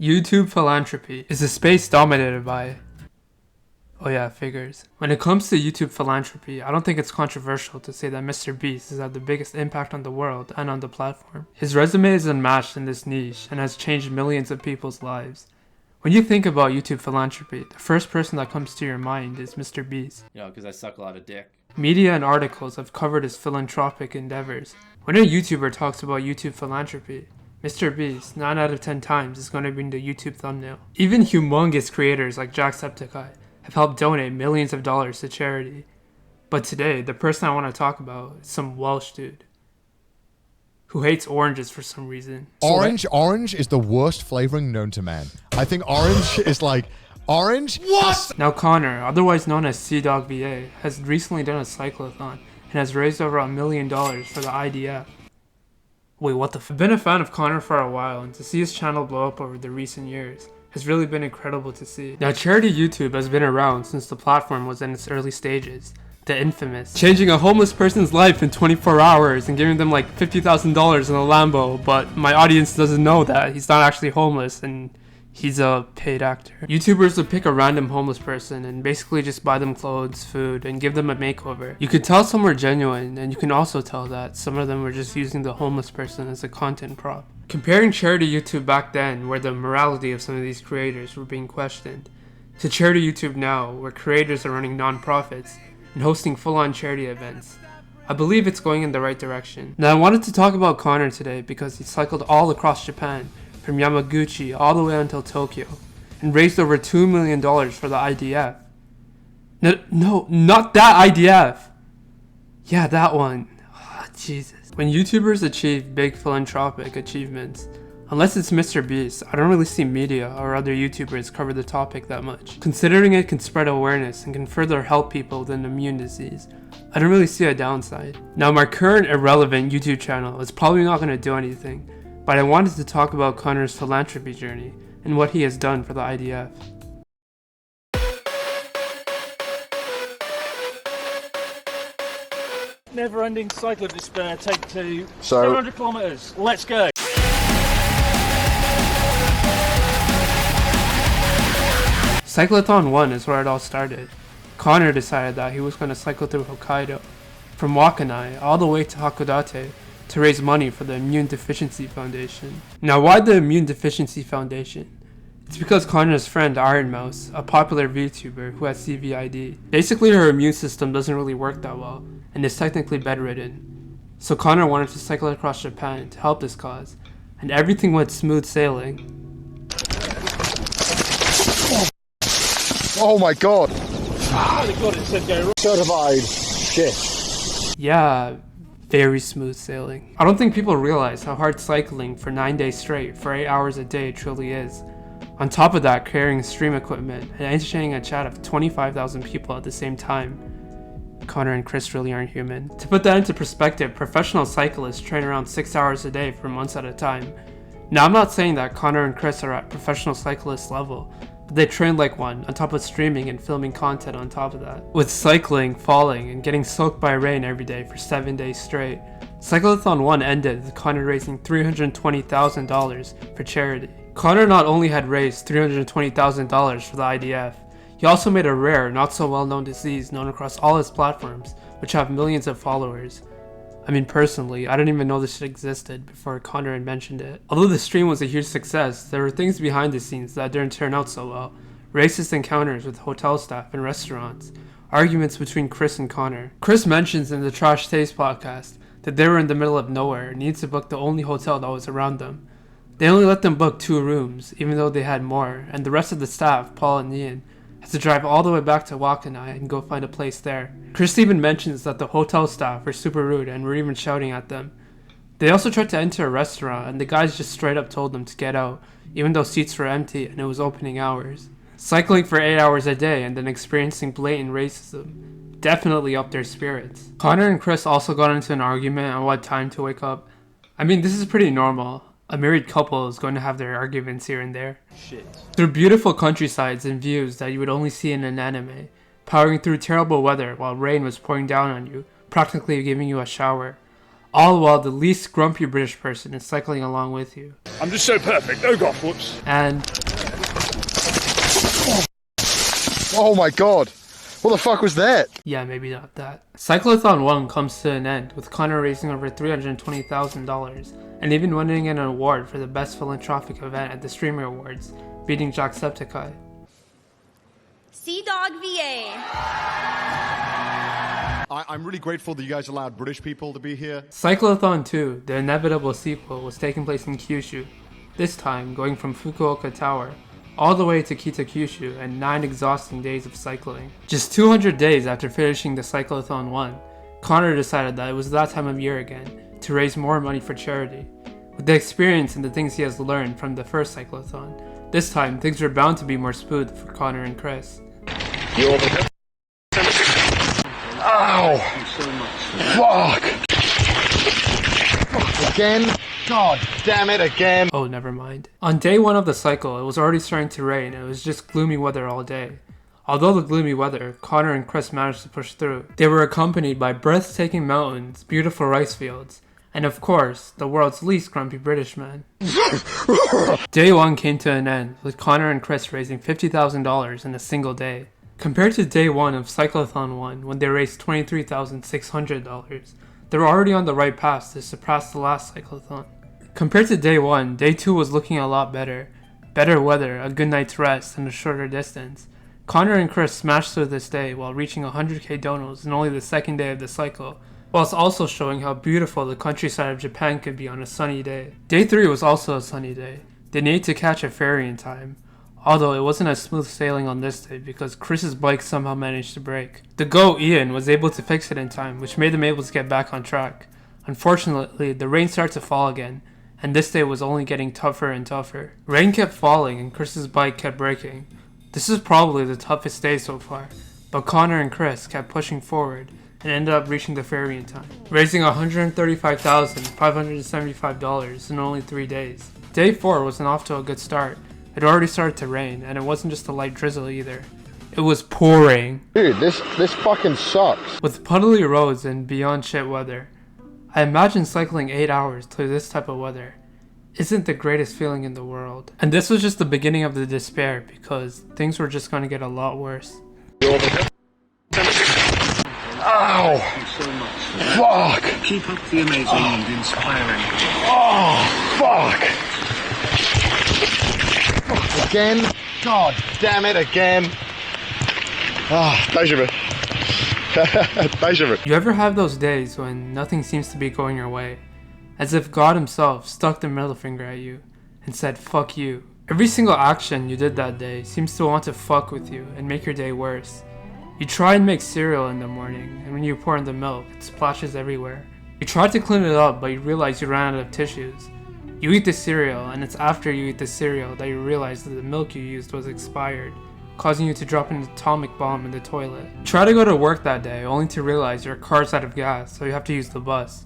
YouTube philanthropy is a space dominated by, oh yeah, figures. When it comes to YouTube philanthropy, I don't think it's controversial to say that Mr. Beast has had the biggest impact on the world and on the platform. His resume is unmatched in this niche and has changed millions of people's lives. When you think about YouTube philanthropy, the first person that comes to your mind is Mr. Beast. You know, because I suck a lot of dick. Media and articles have covered his philanthropic endeavors. When a YouTuber talks about YouTube philanthropy, Mr. Beast, 9 out of 10 times, is going to be in the YouTube thumbnail. Even humongous creators like Jacksepticeye have helped donate millions of dollars to charity. But today, the person I want to talk about is some Welsh dude who hates oranges for some reason. Orange is the worst flavoring known to man. I think orange is like, orange? What? Now Connor, otherwise known as CDogVA, has recently done a cyclothon and has raised over $1 million for the IDF. Wait, what the f- I've been a fan of Connor for a while, and to see his channel blow up over the recent years has really been incredible to see. Now, charity YouTube has been around since the platform was in its early stages. The infamous changing a homeless person's life in 24 hours and giving them like $50,000 in a Lambo, but my audience doesn't know that he's not actually homeless and he's a paid actor. YouTubers would pick a random homeless person and basically just buy them clothes, food, and give them a makeover. You could tell some were genuine, and you can also tell that some of them were just using the homeless person as a content prop. Comparing charity YouTube back then, where the morality of some of these creators were being questioned, to charity YouTube now, where creators are running non-profits and hosting full-on charity events, I believe it's going in the right direction. Now I wanted to talk about Connor today because he cycled all across Japan, from Yamaguchi all the way until Tokyo, and raised over $2 million for the IDF. No, not that IDF! Yeah, that one. Oh, Jesus. When YouTubers achieve big philanthropic achievements, unless it's Mr. Beast, I don't really see media or other YouTubers cover the topic that much. Considering it can spread awareness and can further help people with an immune disease, I don't really see a downside. Now, my current irrelevant YouTube channel is probably not going to do anything, but I wanted to talk about Connor's philanthropy journey and what he has done for the IDF. Never-ending cycle of despair, take 2, 700 kilometers, let's go! Cyclothon 1 is where it all started. Connor decided that he was going to cycle through Hokkaido, from Wakanai all the way to Hakodate, to raise money for the Immune Deficiency Foundation. Now, why the Immune Deficiency Foundation? It's because Connor's friend Iron Mouse, a popular VTuber who has CVID, basically her immune system doesn't really work that well and is technically bedridden. So Connor wanted to cycle across Japan to help this cause, and everything went smooth sailing. Oh my god. Oh god, it said go Certified shit. Yeah, very smooth sailing. I don't think people realize how hard cycling for 9 days straight for 8 hours a day truly is. On top of that, carrying stream equipment and entertaining a chat of 25,000 people at the same time. Connor and Chris really aren't human. To put that into perspective, professional cyclists train around 6 hours a day for months at a time. Now, I'm not saying that Connor and Chris are at professional cyclist level, but they train like one, on top of streaming and filming content on top of that. With cycling, falling, and getting soaked by rain every day for 7 days straight, Cyclothon 1 ended with Connor raising $320,000 for charity. Connor not only had raised $320,000 for the IDF, he also made a rare, not so well known disease known across all his platforms, which have millions of followers. I mean, personally, I didn't even know this shit existed before Connor had mentioned it. Although the stream was a huge success, there were things behind the scenes that didn't turn out so well. Racist encounters with hotel staff and restaurants, arguments between Chris and Connor. Chris mentions in the Trash Taste podcast that they were in the middle of nowhere and needed to book the only hotel that was around them. They only let them book 2 rooms, even though they had more, and the rest of the staff, Paul and Ian, had to drive all the way back to Wakanai and go find a place there. Chris even mentions that the hotel staff were super rude and were even shouting at them. They also tried to enter a restaurant and the guys just straight up told them to get out, even though seats were empty and it was opening hours. Cycling for 8 hours a day and then experiencing blatant racism definitely upped their spirits. Connor and Chris also got into an argument on what time to wake up. I mean, this is pretty normal. A married couple is going to have their arguments here and there. shit. Through beautiful countrysides and views that you would only see in an anime, powering through terrible weather while rain was pouring down on you, practically giving you a shower, all while the least grumpy British person is cycling along with you. I'm just so perfect. Oh god, whoops. And Oh my god. What the fuck was that? yeah, maybe not that. Cyclothon 1 comes to an end with Connor raising over $320,000 and even winning an award for the best philanthropic event at the Streamer Awards, beating Jacksepticeye. Sea-Dog VA. I'm really grateful that you guys allowed British people to be here. Cyclothon 2, the inevitable sequel, was taking place in Kyushu, this time going from Fukuoka Tower all the way to Kitakyushu and 9 exhausting days of cycling. Just 200 days after finishing the Cyclothon 1, Connor decided that it was that time of year again to raise more money for charity. With the experience and the things he has learned from the first Cyclothon, this time things were bound to be more smooth for Connor and Chris. Ow! Fuck! Again? God damn it, again! Oh, never mind. On day 1 of the cycle, it was already starting to rain and it was just gloomy weather all day. Although the gloomy weather, Connor and Chris managed to push through. They were accompanied by breathtaking mountains, beautiful rice fields, and of course, the world's least grumpy British man. Day 1 came to an end, with Connor and Chris raising $50,000 in a single day. Compared to day 1 of Cyclothon 1, when they raised $23,600, they were already on the right path to surpass the last Cyclothon. Compared to day 1, day 2 was looking a lot better. Better weather, a good night's rest, and a shorter distance. Connor and Chris smashed through this day while reaching 100k donos in only the second day of the cycle, whilst also showing how beautiful the countryside of Japan could be on a sunny day. Day 3 was also a sunny day. They needed to catch a ferry in time, although it wasn't as smooth sailing on this day because Chris's bike somehow managed to break. The goat Ian was able to fix it in time, which made them able to get back on track. Unfortunately, the rain started to fall again, and this day was only getting tougher and tougher. Rain kept falling and Chris's bike kept breaking. This is probably the toughest day so far, but Connor and Chris kept pushing forward and ended up reaching the ferry in time, raising $135,575 in only 3 days. Day 4 wasn't off to a good start. It already started to rain, and it wasn't just a light drizzle either. It was pouring. Dude, this fucking sucks. With puddly roads and beyond shit weather. I imagine cycling 8 hours through this type of weather isn't the greatest feeling in the world. And this was just the beginning of the despair because things were just going to get a lot worse. Ow! Thanks so much. Fuck! Keep up the amazing and inspiring. Oh, fuck! Again? God damn it, again! Ah, You ever have those days when nothing seems to be going your way? As if God himself stuck the middle finger at you and said, fuck you. Every single action you did that day seems to want to fuck with you and make your day worse. You try and make cereal in the morning, and when you pour in the milk, it splashes everywhere. You try to clean it up, but you realize you ran out of tissues. You eat the cereal, and it's after you eat the cereal that you realize that the milk you used was expired, causing you to drop an atomic bomb in the toilet. You try to go to work that day, only to realize your car's out of gas, so you have to use the bus.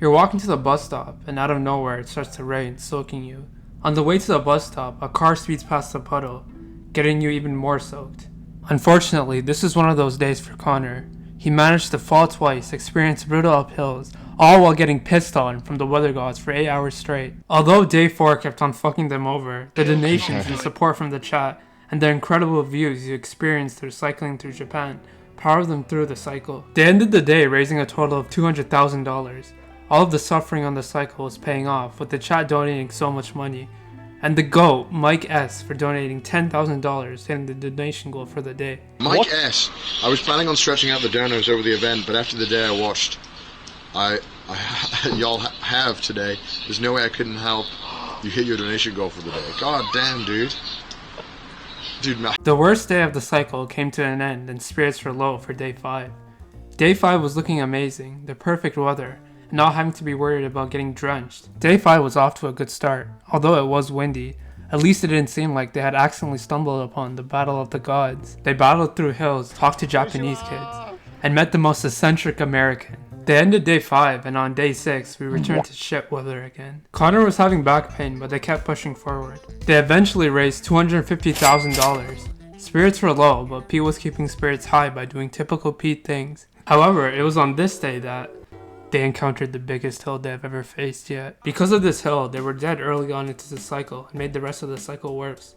You're walking to the bus stop, and out of nowhere it starts to rain, soaking you. On the way to the bus stop, a car speeds past a puddle, getting you even more soaked. Unfortunately, this is one of those days for Connor. He managed to fall twice, experience brutal uphills, all while getting pissed on from the weather gods for 8 hours straight. Although day 4 kept on fucking them over, the donations and support from the chat, and the incredible views you experienced through cycling through Japan powered them through the cycle. They ended the day raising a total of $200,000. All of the suffering on the cycle was paying off, with the chat donating so much money, and the GOAT, Mike S, for donating $10,000, hitting the donation goal for the day. Mike S. I was planning on stretching out the donos over the event, but after the day I watched, y'all have today. There's no way I couldn't help you hit your donation goal for the day. God damn, dude. The worst day of the cycle came to an end and spirits were low for day 5. Day 5 was looking amazing, the perfect weather, and not having to be worried about getting drenched. Day 5 was off to a good start. Although it was windy, at least it didn't seem like they had accidentally stumbled upon the battle of the gods. They battled through hills, talked to Japanese kids, and met the most eccentric American. They ended day 5, and on day 6, we returned to shit weather again. Connor was having back pain, but they kept pushing forward. They eventually raised $250,000. Spirits were low, but Pete was keeping spirits high by doing typical Pete things. However, it was on this day that they encountered the biggest hill they've ever faced yet. Because of this hill, they were dead early on into the cycle and made the rest of the cycle worse.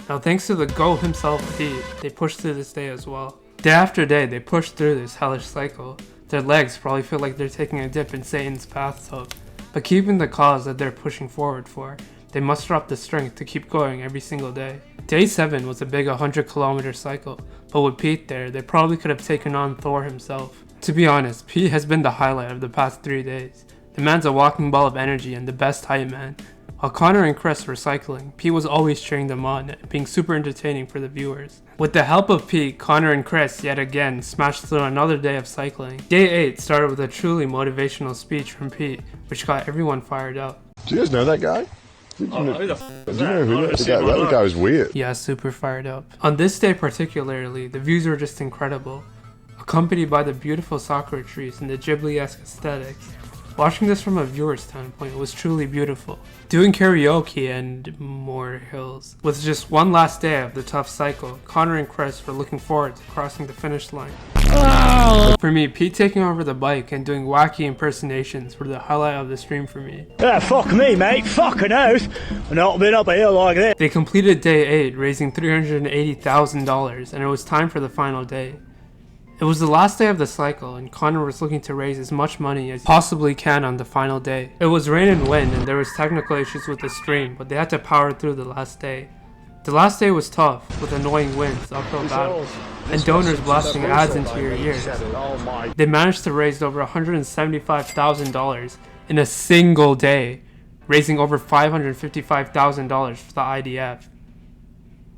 Now thanks to the GOAT himself, Pete, they pushed through this day as well. Day after day, they pushed through this hellish cycle. Their legs probably feel like they're taking a dip in Satan's bathtub. But keeping the cause that they're pushing forward for, they muster up the strength to keep going every single day. Day 7 was a big 100-kilometer cycle, but with Pete there, they probably could have taken on Thor himself. To be honest, Pete has been the highlight of the past 3 days. The man's a walking ball of energy and the best hype man. While Connor and Chris were cycling, Pete was always cheering them on, being super entertaining for the viewers. With the help of Pete, Connor and Chris yet again smashed through another day of cycling. Day 8 started with a truly motivational speech from Pete, which got everyone fired up. Do you guys know that guy? Do you know who that guy? That guy was weird. Yeah, super fired up. On this day particularly, the views were just incredible. Accompanied by the beautiful sakura trees and the Ghibli-esque aesthetics. Watching this from a viewer's standpoint was truly beautiful. Doing karaoke and more hills. With just one last day of the tough cycle, Connor and Chris were looking forward to crossing the finish line. Oh! For me, Pete taking over the bike and doing wacky impersonations were the highlight of the stream for me. Yeah, fuck me, mate. Fucking oath. I've not been up a hill like this. They completed day 8, raising $380,000, and it was time for the final day. It was the last day of the cycle, and Connor was looking to raise as much money as he possibly can on the final day. It was rain and wind, and there was technical issues with the stream, but they had to power through the last day. The last day was tough, with annoying winds, uphill battles, and donors blasting ads into your ears. They managed to raise over $175,000 in a single day, raising over $555,000 for the IDF.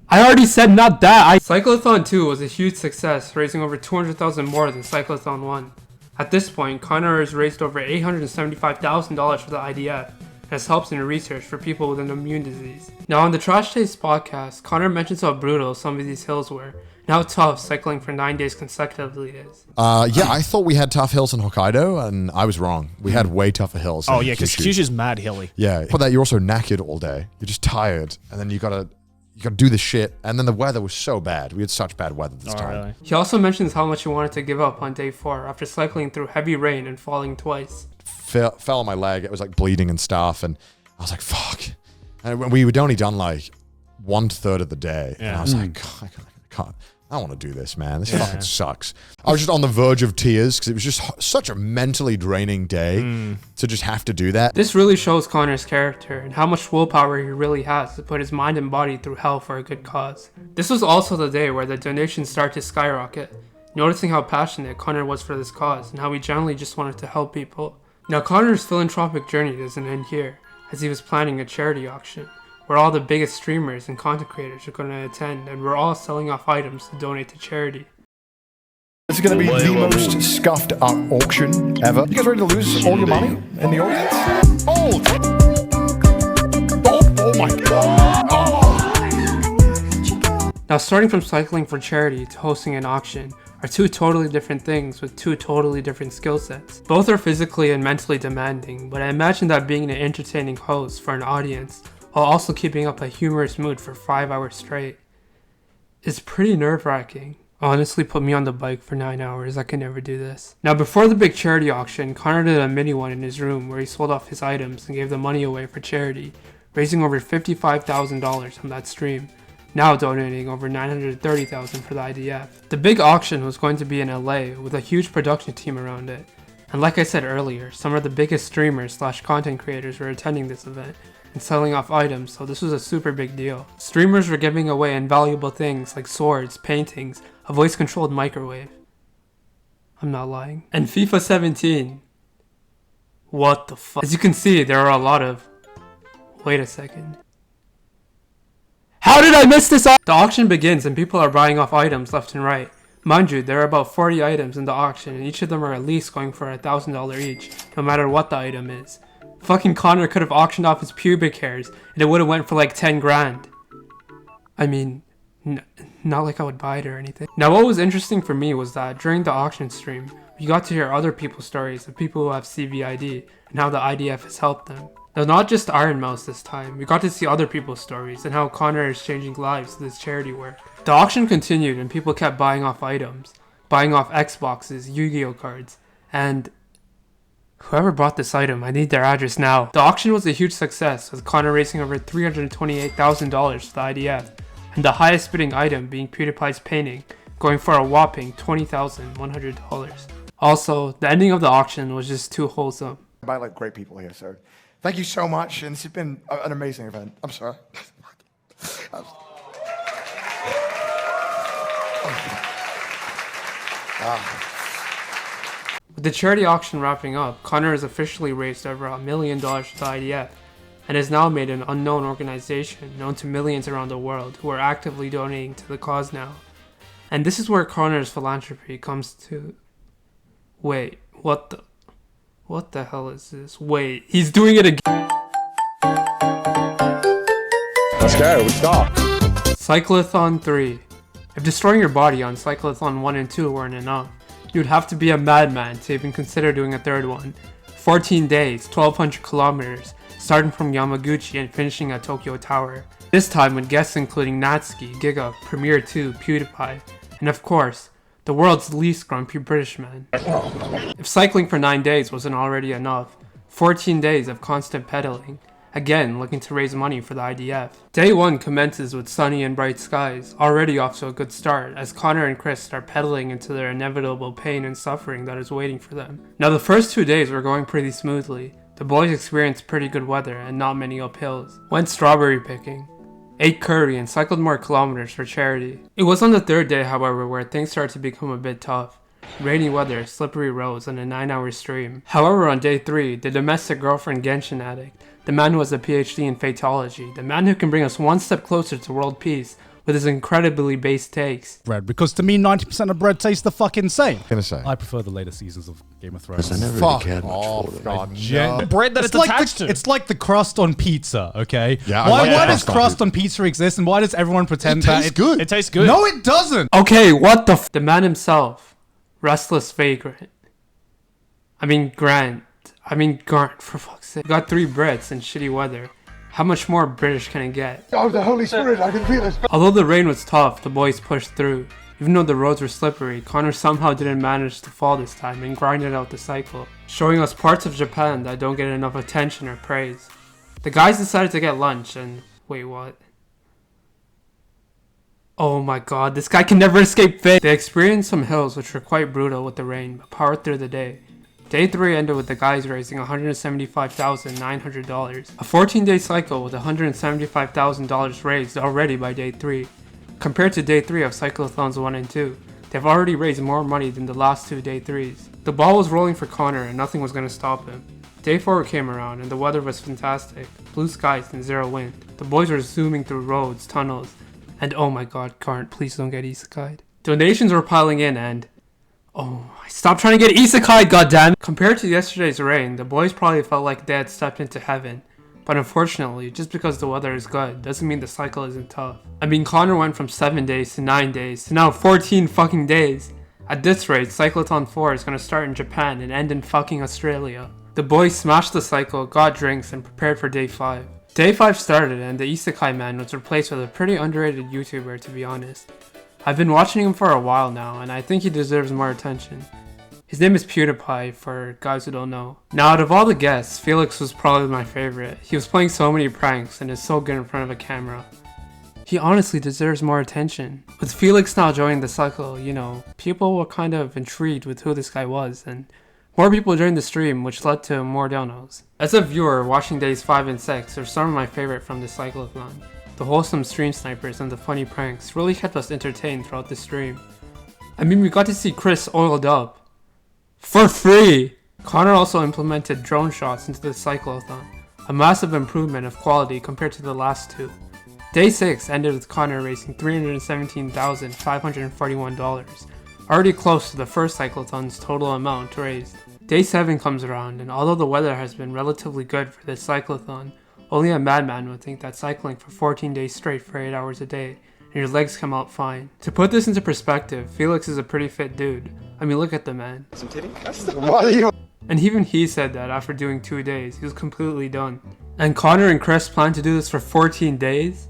I already said not that! Cyclothon 2 was a huge success, raising over $200,000 more than Cyclothon 1. At this point, Connor has raised over $875,000 for the IDF, and has helped in research for people with an immune disease. Now on the Trash Taste podcast, Connor mentions how brutal some of these hills were, and how tough cycling for 9 days consecutively is. Yeah, I thought we had tough hills in Hokkaido, and I was wrong. We had way tougher hills. Oh yeah, because Kyushu's mad hilly. Yeah, for that you're also knackered all day. You're just tired, and then you gotta do the shit, and then the weather was so bad. We had such bad weather this time. Really? He also mentions how much he wanted to give up on day 4 after cycling through heavy rain and falling twice. Fell on my leg. It was like bleeding and stuff, and I was like, fuck. And we'd only done like 1/3 of the day, and I was like, God, I don't want to do this, man. This fucking sucks. I was just on the verge of tears because it was just such a mentally draining day to just have to do that. This really shows Connor's character and how much willpower he really has to put his mind and body through hell for a good cause. This was also the day where the donations started to skyrocket, noticing how passionate Connor was for this cause and how he generally just wanted to help people. Now Connor's philanthropic journey doesn't end here, as he was planning a charity auction, where all the biggest streamers and content creators are going to attend, and we're all selling off items to donate to charity. This is going to be the most scuffed up auction ever. You guys ready to lose all your money in the audience? Oh my god! Oh. Now starting from cycling for charity to hosting an auction are two totally different things with two totally different skill sets. Both are physically and mentally demanding, but I imagine that being an entertaining host for an audience while also keeping up a humorous mood for 5 hours straight is pretty nerve-wracking. Honestly, put me on the bike for 9 hours, I could never do this. Now before the big charity auction, Connor did a mini one in his room where he sold off his items and gave the money away for charity, raising over $55,000 on that stream, now donating over $930,000 for the IDF. The big auction was going to be in LA with a huge production team around it, and like I said earlier, some of the biggest streamers / content creators were attending this event and selling off items, so this was a super big deal. Streamers were giving away invaluable things like swords, paintings, a voice-controlled microwave. I'm not lying. And FIFA 17. What the fuck? As you can see, there are a lot of... Wait a second. How did I miss this? The auction begins and people are buying off items left and right. Mind you, there are about 40 items in the auction and each of them are at least going for $1,000 each, no matter what the item is. Fucking Connor could have auctioned off his pubic hairs and it would have went for like 10 grand. I mean, not like I would buy it or anything. Now what was interesting for me was that during the auction stream, we got to hear other people's stories of people who have CVID and how the IDF has helped them. Now not just Iron Mouse this time, we got to see other people's stories and how Connor is changing lives with his charity work. The auction continued and people kept buying off items, buying off Xboxes, Yu-Gi-Oh cards, and Whoever bought this item, I need their address now. The auction was a huge success, with Connor raising over $328,000 for the IDF, and the highest bidding item being PewDiePie's painting, going for a whopping $20,100. Also, the ending of the auction was just too wholesome. By like great people here, so thank you so much, and this has been an amazing event. I'm sorry. With the charity auction wrapping up, Connor has officially raised over $1 million for the IDF, and has now made an unknown organization known to millions around the world who are actively donating to the cause now. And this is where Connor's philanthropy comes to... Wait, what the hell is this? Wait, he's doing it again! Let's go, stop. Cyclothon 3. If destroying your body on Cyclothon 1 and 2 weren't enough, you'd have to be a madman to even consider doing a third one. 14 days, 1,200 kilometers, starting from Yamaguchi and finishing at Tokyo Tower. This time with guests including Natsuki, Giga, Premier 2, PewDiePie, and of course, the world's least grumpy British man. If cycling for 9 days wasn't already enough, 14 days of constant pedaling, again looking to raise money for the IDF. Day 1 commences with sunny and bright skies, already off to a good start as Connor and Chris start pedaling into their inevitable pain and suffering that is waiting for them. Now the first 2 days were going pretty smoothly. The boys experienced pretty good weather and not many uphills. Went strawberry picking, ate curry, and cycled more kilometers for charity. It was on the 3rd day, however, where things started to become a bit tough. Rainy weather, slippery roads, and a 9-hour stream. However, on day 3, the domestic girlfriend Genshin addict, the man who has a PhD in fatology, the man who can bring us one step closer to world peace with his incredibly based takes. Bread, because to me 90% of bread tastes the fucking same. Gonna say. I prefer the later seasons of Game of Thrones. I never really cared much for them. God, No. Bread that it's attached to. It's like the crust on pizza, okay? Yeah, I Why like does crust on crust on pizza exist, and why does everyone pretend that tastes good. It tastes good. No, it doesn't. Okay, what the The man himself, restless vagrant. Grant, for fuck's sake. Got 3 Brits in shitty weather. How much more British can it get? Oh, the Holy Spirit, I can feel it. Although the rain was tough, the boys pushed through. Even though the roads were slippery, Connor somehow didn't manage to fall this time and grinded out the cycle, showing us parts of Japan that don't get enough attention or praise. The guys decided to get lunch and... wait, what? Oh my god, this guy can never escape fate! They experienced some hills which were quite brutal with the rain, but powered through the day. Day 3 ended with the guys raising $175,900, a 14-day cycle with $175,000 raised already by day 3. Compared to day 3 of Cyclothons 1 and 2, they've already raised more money than the last 2 day 3s. The ball was rolling for Connor and nothing was going to stop him. Day 4 came around and the weather was fantastic, blue skies and 0 wind. The boys were zooming through roads, tunnels, and oh my god, Karnt, please don't get isekai'd. Donations were piling in and... oh, stop trying to get isekai'd, goddammit! Compared to yesterday's rain, the boys probably felt like they had stepped into heaven. But unfortunately, just because the weather is good, doesn't mean the cycle isn't tough. Connor went from 7 days to 9 days to now 14 fucking days. At this rate, Cyclothon 4 is gonna start in Japan and end in fucking Australia. The boys smashed the cycle, got drinks, and prepared for day 5. Day 5 started and the isekai man was replaced with a pretty underrated YouTuber, to be honest. I've been watching him for a while now, and I think he deserves more attention. His name is PewDiePie, for guys who don't know. Now, out of all the guests, Felix was probably my favorite. He was playing so many pranks and is so good in front of a camera. He honestly deserves more attention. With Felix now joining the cycle, people were kind of intrigued with who this guy was, and more people joined the stream, which led to more donos. As a viewer, watching days 5 and 6 are some of my favorite from the Cyclothon. The wholesome stream snipers and the funny pranks really kept us entertained throughout the stream. We got to see Chris oiled up. For free! Connor also implemented drone shots into the Cyclothon, a massive improvement of quality compared to the last 2. Day 6 ended with Connor raising $317,541, already close to the first Cyclothon's total amount raised. Day 7 comes around, and although the weather has been relatively good for this Cyclothon, only a madman would think that cycling for 14 days straight for 8 hours a day, and your legs come out fine. To put this into perspective, Felix is a pretty fit dude. Look at the man. Some titty? What are you? And even he said that after doing 2 days, he was completely done. And Connor and Chris plan to do this for 14 days?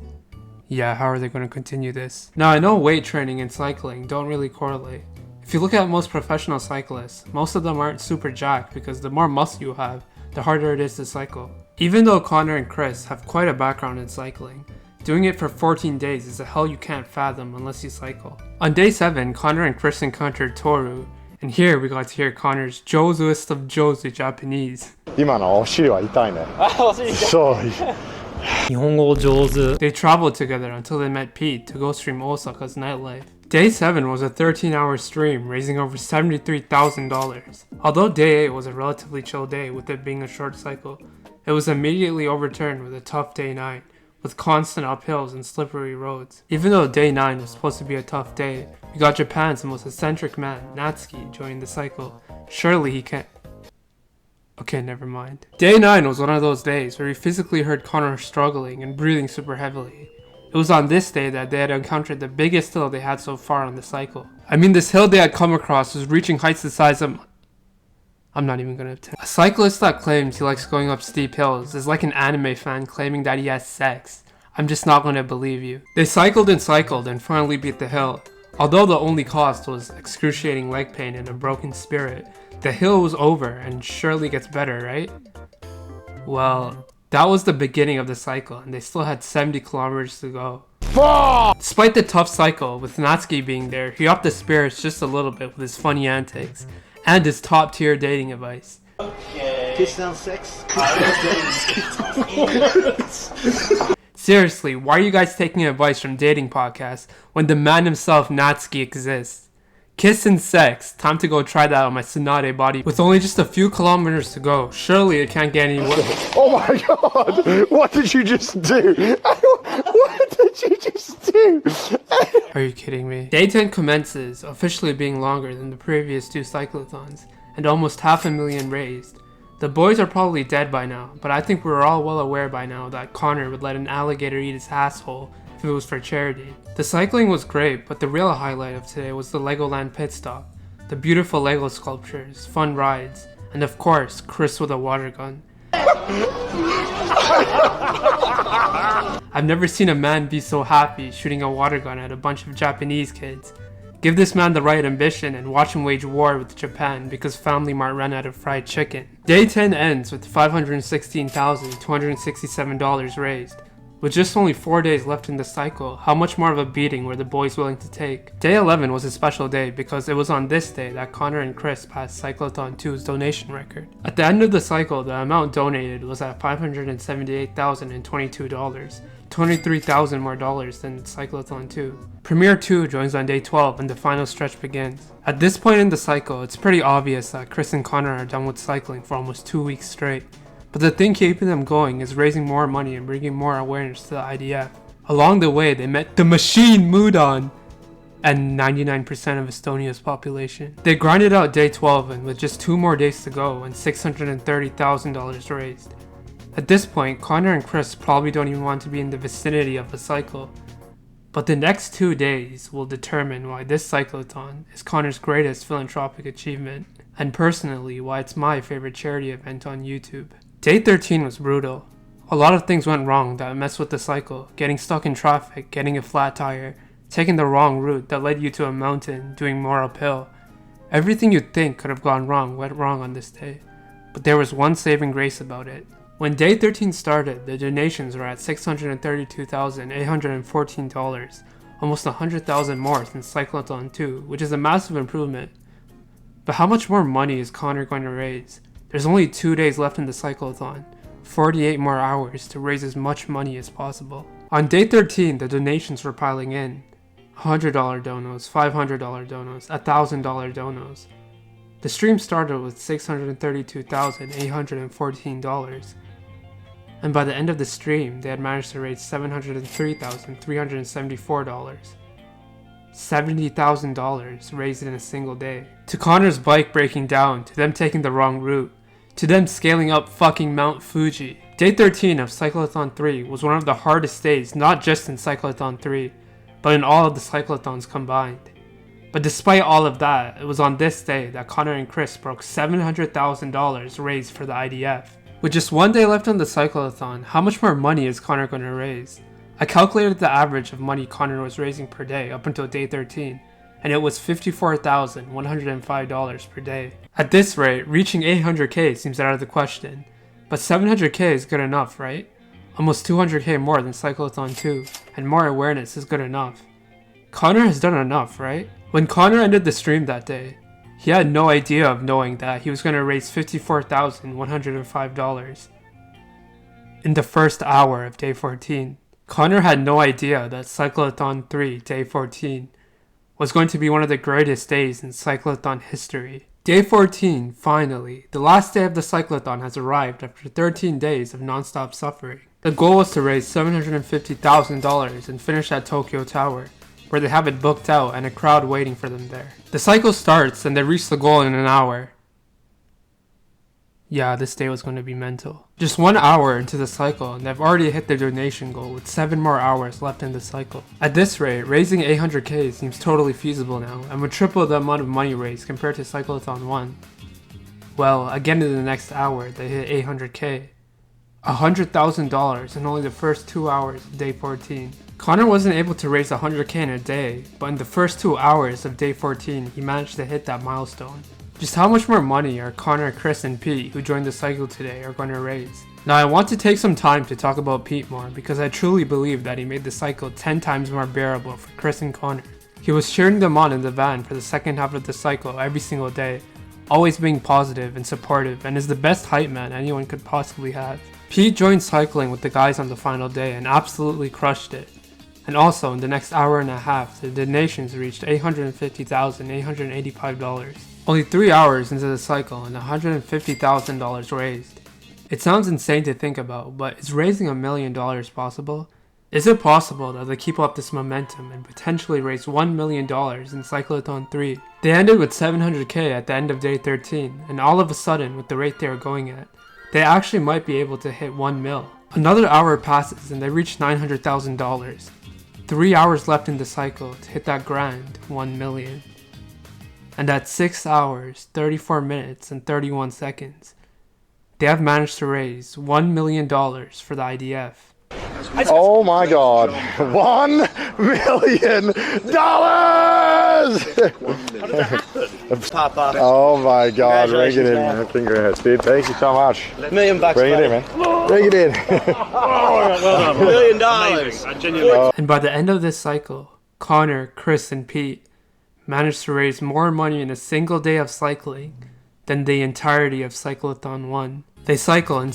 Yeah, how are they going to continue this? Now, I know weight training and cycling don't really correlate. If you look at most professional cyclists, most of them aren't super jacked because the more muscle you have, the harder it is to cycle. Even though Connor and Chris have quite a background in cycling, doing it for 14 days is a hell you can't fathom unless you cycle. On day 7, Connor and Chris encountered Toru, and here we got to hear Connor's Josuest of Josu Japanese. 今のお尻は痛いね。そう。日本語上手。 They traveled together until they met Pete to go stream Osaka's nightlife. Day 7 was a 13-hour stream, raising over $73,000. Although day 8 was a relatively chill day with it being a short cycle, it was immediately overturned with a tough day 9, with constant uphills and slippery roads. Even though day 9 was supposed to be a tough day, we got Japan's most eccentric man, Natsuki, joining the cycle. Surely he can't... Okay, never mind. Day 9 was one of those days where we physically heard Connor struggling and breathing super heavily. It was on this day that they had encountered the biggest hill they had so far on the cycle. I mean, this hill they had come across was reaching heights the size of... I'm not even gonna attempt. A cyclist that claims he likes going up steep hills is like an anime fan claiming that he has sex. I'm just not gonna believe you. They cycled and finally beat the hill. Although the only cost was excruciating leg pain and a broken spirit, the hill was over and surely gets better, right? Well, that was the beginning of the cycle and they still had 70 kilometers to go. Despite the tough cycle, with Natsuki being there, he upped the spirits just a little bit with his funny antics and his top tier dating advice. Kiss down sex. Seriously, why are you guys taking advice from dating podcasts when the man himself, Natsuki, exists? Kiss and sex. Time to go try that on my Tsunade body. With only just a few kilometers to go, surely it can't get any worse. Oh my god! What did you just do? What did you just do? Are you kidding me? Day 10 commences, officially being longer than the previous 2 cyclothons, and almost 500,000 raised. The boys are probably dead by now, but I think we're all well aware by now that Connor would let an alligator eat his asshole if it was for charity. The cycling was great, but the real highlight of today was the Legoland pit stop, the beautiful Lego sculptures, fun rides, and of course, Chris with a water gun. I've never seen a man be so happy shooting a water gun at a bunch of Japanese kids. Give this man the right ambition and watch him wage war with Japan because Family Mart ran out of fried chicken. Day 10 ends with $516,267 raised. With just only 4 days left in the cycle, how much more of a beating were the boys willing to take? Day 11 was a special day because it was on this day that Connor and Chris passed Cyclothon 2's donation record. At the end of the cycle, the amount donated was at $578,022, $23,000 more dollars than Cyclothon 2. Premier 2 joins on day 12 and the final stretch begins. At this point in the cycle, it's pretty obvious that Chris and Connor are done with cycling for almost 2 weeks straight. But the thing keeping them going is raising more money and bringing more awareness to the IDF. Along the way, they met the machine Mudon and 99% of Estonia's population. They grinded out day 12 and with just 2 more days to go and $630,000 raised. At this point, Connor and Chris probably don't even want to be in the vicinity of a cycle. But the next 2 days will determine why this cyclothon is Connor's greatest philanthropic achievement, and personally why it's my favorite charity event on YouTube. Day 13 was brutal. A lot of things went wrong that messed with the cycle, getting stuck in traffic, getting a flat tire, taking the wrong route that led you to a mountain, doing more uphill. Everything you'd think could have gone wrong went wrong on this day, but there was one saving grace about it. When day 13 started, the donations were at $632,814, almost $100,000 more than Cyclothon 2, which is a massive improvement. But how much more money is Connor going to raise? There's only 2 days left in the cyclothon, 48 more hours to raise as much money as possible. On day 13, the donations were piling in. $100 donos, $500 donos, $1,000 donos. The stream started with $632,814, and by the end of the stream, they had managed to raise $703,374. $70,000 raised in a single day. To Connor's bike breaking down, to them taking the wrong route, to them scaling up fucking Mount Fuji. Day 13 of Cyclothon 3 was one of the hardest days, not just in Cyclothon 3, but in all of the cyclothons combined. But despite all of that, it was on this day that Connor and Chris broke $700,000 raised for the IDF. With just 1 day left on the cyclothon, how much more money is Connor going to raise? I calculated the average of money Connor was raising per day up until day 13. and it was $54,105 per day. At this rate, reaching 800k seems out of the question, but 700k is good enough, right? Almost 200k more than Cyclothon 2, and more awareness is good enough. Connor has done enough, right? When Connor ended the stream that day, he had no idea of knowing that he was going to raise $54,105 in the first hour of day 14. Connor had no idea that Cyclothon 3, day 14, was going to be one of the greatest days in Cyclothon history. Day 14, finally, the last day of the Cyclothon has arrived after 13 days of non-stop suffering. The goal was to raise $750,000 and finish at Tokyo Tower, where they have it booked out and a crowd waiting for them there. The cycle starts and they reach the goal in an hour. Yeah, this day was going to be mental. Just 1 hour into the cycle and they've already hit their donation goal with 7 more hours left in the cycle. At this rate, raising 800k seems totally feasible now and would triple the amount of money raised compared to Cyclothon 1. Well, again in the next hour, they hit 800k. $100,000 in only the first 2 hours of day 14. Connor wasn't able to raise 100k in a day, but in the first 2 hours of day 14, he managed to hit that milestone. Just how much more money are Connor, Chris, and Pete, who joined the cycle today, are going to raise? Now I want to take some time to talk about Pete more, because I truly believe that he made the cycle 10 times more bearable for Chris and Connor. He was cheering them on in the van for the second half of the cycle every single day, always being positive and supportive, and is the best hype man anyone could possibly have. Pete joined cycling with the guys on the final day and absolutely crushed it. And also, in the next hour and a half, the donations reached $850,885. Only 3 hours into the cycle and $150,000 raised. It sounds insane to think about, but is raising $1 million possible? Is it possible that they keep up this momentum and potentially raise $1 million in Cyclothon 3? They ended with 700k at the end of day 13, and all of a sudden, with the rate they are going at, they actually might be able to hit 1 mil. Another hour passes and they reach $900,000. 3 hours left in the cycle to hit that grand 1 million. And at 6 hours, 34 minutes, and 31 seconds, they have managed to raise $1 million for the IDF. Oh my god. $1 million! Papa. Oh my god, bring it in, man. Congrats, dude. Thank you so much. $1 million bucks. Bring it in, man. Bring it in. Well done. $1 million. I genuinely. And by the end of this cycle, Connor, Chris, and Pete managed to raise more money in a single day of cycling than the entirety of Cyclothon 1. They cycle and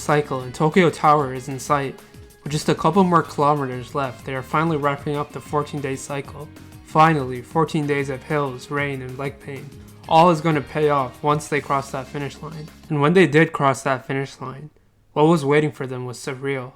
Tokyo Tower is in sight. With just a couple more kilometers left, they are finally wrapping up the 14-day cycle. Finally, 14 days of hills, rain, and leg pain. All is going to pay off once they cross that finish line. And when they did cross that finish line, what was waiting for them was surreal.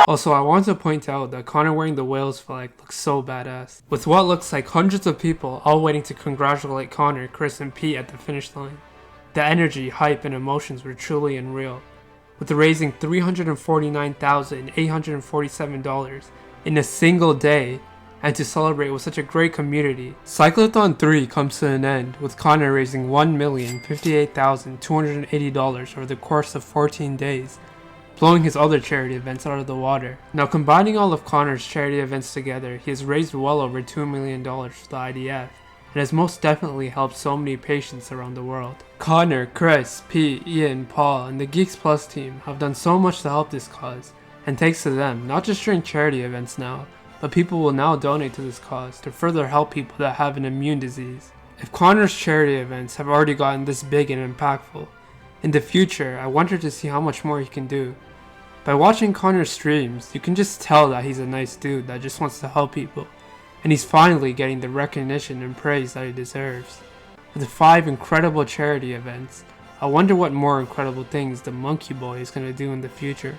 Also, I want to point out that Connor wearing the Wales flag looks so badass, with what looks like hundreds of people all waiting to congratulate Connor, Chris, and Pete at the finish line. The energy, hype, and emotions were truly unreal, with raising $349,847 in a single day, and to celebrate with such a great community. Cyclothon 3 comes to an end, with Connor raising $1,058,280 over the course of 14 days, blowing his other charity events out of the water. Now, combining all of Connor's charity events together, he has raised well over $2 million for the IDF, and has most definitely helped so many patients around the world. Connor, Chris, Pete, Ian, Paul, and the Geex Plus team have done so much to help this cause, and thanks to them, not just during charity events now, but people will now donate to this cause to further help people that have an immune disease. If Connor's charity events have already gotten this big and impactful, in the future, I wonder to see how much more he can do. By watching Connor's streams, you can just tell that he's a nice dude that just wants to help people, and he's finally getting the recognition and praise that he deserves. With 5 incredible charity events, I wonder what more incredible things the Monkey Boy is going to do in the future.